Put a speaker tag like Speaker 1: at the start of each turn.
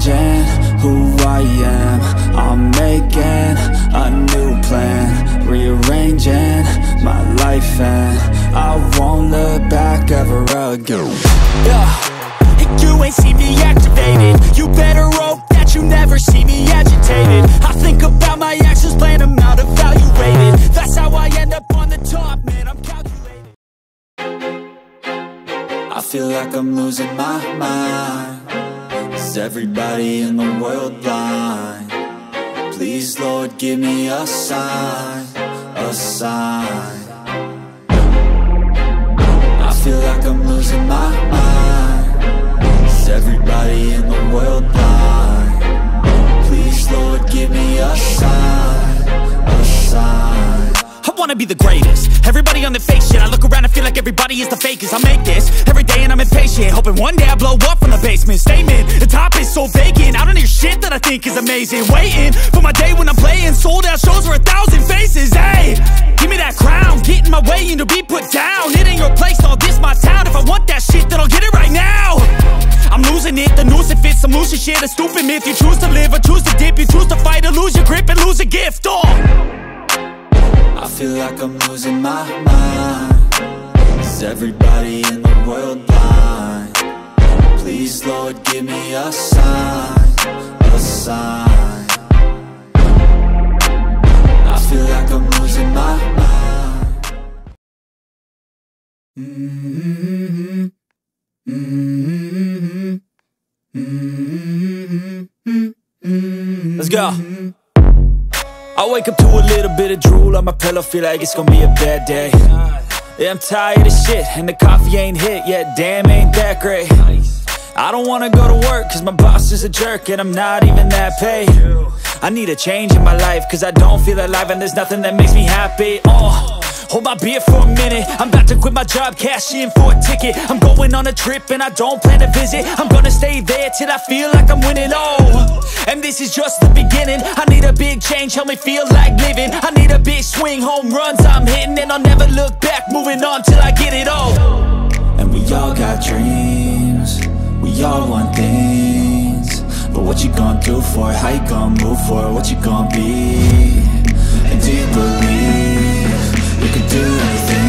Speaker 1: changing who I am. I'm making a new plan, rearranging my life, and I won't look back ever again.
Speaker 2: You ain't see me activated. You better hope that you never see me agitated. I think about my actions, plan them out, evaluated. That's how I end up on the top, man, I'm calculated.
Speaker 1: I feel like I'm losing my mind. Is everybody in the world blind? Please, Lord, give me a sign, a sign. I feel like I'm losing my mind. Is everybody in the world blind? Please, Lord, give me a sign, a sign.
Speaker 2: I wanna be the greatest. Everybody on the fake shit. I look around and feel like everybody is the fakest. I make this every day and I'm impatient, hoping one day I blow up from the basement. Statement, the top is so vacant. I don't hear shit that I think is amazing. Waiting for my day when I'm playing sold out shows for 1,000 faces. Hey, give me that crown, get in my way and to be put down. It ain't your place, all this my town. If I want that shit, then I'll get it right now. I'm losing it, the noose it fits, I'm losing shit. A stupid myth, you choose to live or choose to dip. You choose to fight or lose your grip and lose a gift.
Speaker 1: I feel like I'm losing my mind. Is everybody in the world blind? Please, Lord, give me a sign, a sign. I feel like I'm losing my mind.
Speaker 2: Let's go. I wake up to a little bit of drool on my pillow, feel like it's gonna be a bad day. Yeah, I'm tired of shit, and the coffee ain't hit yet, damn, ain't that great. I don't wanna go to work, cause my boss is a jerk, and I'm not even that paid. I need a change in my life, cause I don't feel alive, and there's nothing that makes me happy. Hold my beer for a minute, I'm about to quit my job, cash in for a ticket. I'm going on a trip and I don't plan to visit. I'm gonna stay there till I feel like I'm winning, and this is just the beginning. I need a big change, help me feel like living. I need a big swing, home runs I'm hitting, and I'll never look back, moving on till I get it all.
Speaker 1: And we all got dreams, we all want things, but what you gonna do for it? How you gonna move for it? What you gonna be? And do you believe you can do anything?